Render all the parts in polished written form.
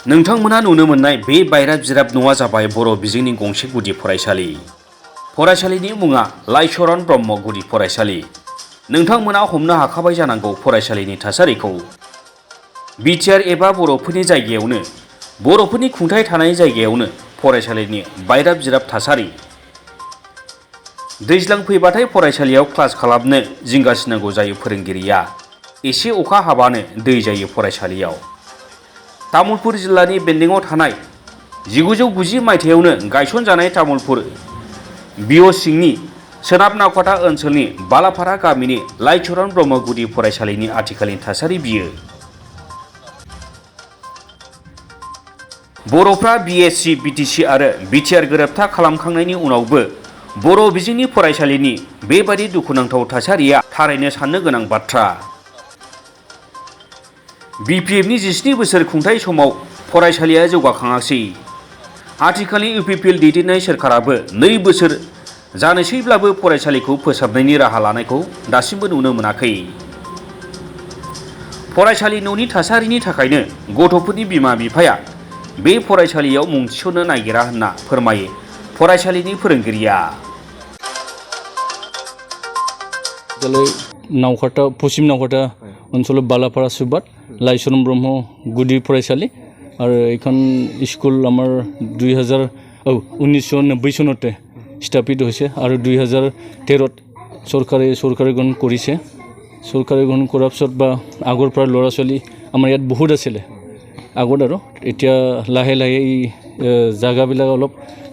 नोंथांमोना नुनो मोननाय बे बायराब जिराब न'आ जाबाय बर' बिजोंनि गंसे गुदि फरायसालि। फरायसालिनि मुङा लाइचरन ब्रह्म गुदि फरायसालि। नोंथांमोना हमनो हाखाबाय जानांगौ फरायसालिनि थासारिखौ। बिटिआर एबा बर'फोरनि जायगायावनो, बर'फोरनि खुंथाय थानाय जायगायावनो फरायसालिनि बायराब जिराब थासारि। दैज्लां फैबाथाय फरायसालियाव क्लास खालामनो जिंगासिनांगौ जायो फोरोंगिरिया। एसे अखा हाबानो दै जायो फरायसालियाव। तामुलपुर जिल्लानि बेन्दोंआव थानाय 1990 मायथाइयावनो गायसनजानाय तामुलपुर बिअ सिंनि सोनाब नावकाटा ओनसोलनि बालाफारा गामिनि लाइचरन ब्रह्म गुदि फरायसालिनि आथिखालनि थासारि बियो। बर'फ्रा बिएससि, बिटिसि आरो बिटिआर गोरोबथा खालामखांनायनि उनावबो बर' बिजोंनि फरायसालिनि बेबादि दुखुनांथाव थासारिया थारैनो साननो गोनां बाथ्रा। बिपिएफनि 17 बोसोर खुंथाय समाव फरायसालिया जौगाखाङासै। आथिखालनि इउपिपिएल दैदेननाय सोरखाराबो 2 बोसोर जानोसैब्लाबो फरायसालिखौ फोसाबनायनि राहा लानायखौ दासिमबो नुनो मोनाखै। फरायसालि न'नि थासारिनि थाखायनो गथ'फोरनि बिमा-बिफाया बे फरायसालियाव मुं थिसननो नागिरा होनना फोरमायो फरायसालिनि फोरोंगिरिया। नावकाटा पश्चिम नावकाटा ओनसोलाव बालापारा सुबाद लाइचरन ब्रह्म गुदि फरायसालि आरो এইখন স্কুল আমাৰ 1990 চনতে স্থাপিত হৈছে আৰু 2013ত চৰকাৰে গ্ৰহণ কৰিছে। চৰকাৰে গ্ৰহণ কৰাৰ পিছত বা আগৰ পৰা ল'ৰা ছোৱালী আমাৰ ইয়াত বহুত আছিলে আগত, আৰু এতিয়া লাহে লাহে এই জাগাবিলাক অলপ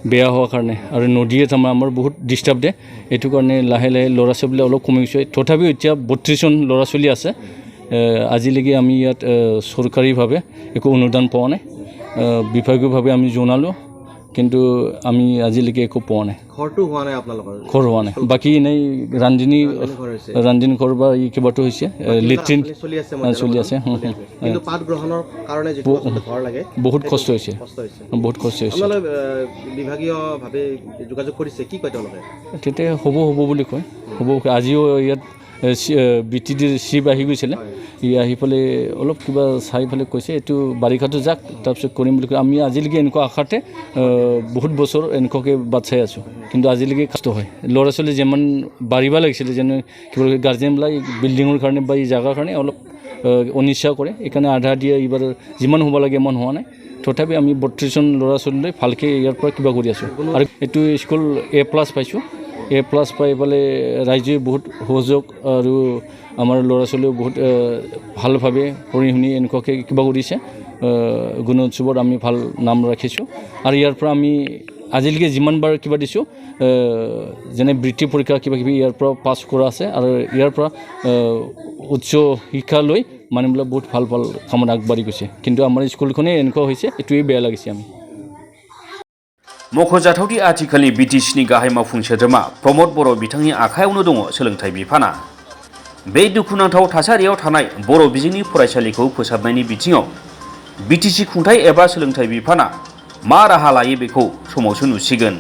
বেয়া হোৱাৰ কাৰণে আৰু নদীয়ে আমাৰ বহুত ডিষ্টাৰ্ব দিয়ে, এইটো কাৰণে লাহে লাহে ল'ৰা ছোৱালীবিলাক অলপ কমি গৈছে। তথাপিও এতিয়া 32 জন ল'ৰা ছোৱালী আছে। আজিলৈকে আমি ইয়াত চৰকাৰীভাৱে একো অনুদান পোৱা নাই। বিভাগীয়ভাৱে আমি জনালোঁ, কিন্তু আমি আজিলৈকে একো পোৱা নাই। ঘৰটো হোৱা নাই আপোনালোকৰ? ঘৰ হোৱা নাই। বাকী এনেই ৰান্ধনী ঘৰ বা এই কেইবাটো হৈছে, লেট্ৰিন চলি আছে। কিন্তু পাঠ গ্ৰহণৰ কাৰণে যিটো ঘৰ লাগে বহুত কষ্ট হৈছে, বহুত কষ্ট হৈছে। বিভাগীয়ভাৱে যোগাযোগ কৰিছে, কি কয় তেওঁলোকে? তেতিয়া হ'ব বুলি কয়। হ'ব। আজিও ইয়াত বিটিডিৰ চিফ আহি গৈছিলে, ই আহি পেলাই অলপ কিবা চাই পেলাই কৈছে এইটো বাৰিষাটো যাক, তাৰপিছত কৰিম বুলি কয়। আমি আজিলৈকে এনেকুৱা আশাতে বহুত বছৰ এনেকুৱাকৈ বাট চাই আছোঁ, কিন্তু আজিলৈকে কষ্ট হয়। ল'ৰা ছোৱালী যিমান বাঢ়িব লাগিছিলে, যেনে কিবা গাৰ্জেনবিলাক বিল্ডিঙৰ কাৰণে বা এই জেগাৰ কাৰণে অলপ অনিচ্ছা কৰে, সেইকাৰণে আধা দিয়ে। এইবাৰ যিমান হ'ব লাগে ইমান হোৱা নাই। তথাপি আমি 32 জন ল'ৰা ছোৱালীলৈ ভালকৈ ইয়াৰ পৰা কিবা কৰি আছোঁ। আৰু এইটো স্কুল A+ পাইছোঁ। A+ পাই পেলাই ৰাইজে বহুত সহযোগ আৰু আমাৰ ল'ৰা ছোৱালীয়েও বহুত ভালভাৱে পঢ়ি শুনি এনেকুৱাকৈ কিবা কৰিছে। গুণোৎসৱত আমি ভাল নাম ৰাখিছোঁ। আৰু ইয়াৰ পৰা আমি আজিলৈকে যিমানবাৰ কিবা দিছোঁ, যেনে বৃত্তি পৰীক্ষা কিবাকিবি ইয়াৰ পৰা পাছ কৰা আছে। আৰু ইয়াৰ পৰা উচ্চ শিক্ষা লৈ মানুহবিলাক বহুত ভাল কামত আগবাঢ়ি গৈছে। কিন্তু আমাৰ স্কুলখনেই এনেকুৱা হৈছে, এইটোৱেই বেয়া লাগিছে আমি। मख'जाथावदि आथिखालनि बिटिसिनि गाहाय मावफुं सोद्रोमा प्रमद बर' बिथांनि आखायावनो दङ सोलोंथाइ बिफाना। बे दुखुनांथाव थासारियाव थानाय बर' बिजोंनि फरायसालिखौ फोसाबनायनि बिथिङाव बिटिसि खुंथाय एबा सोलोंथाइ बिफाना मा राहा लायो बेखौ समावसो नुसिगोन।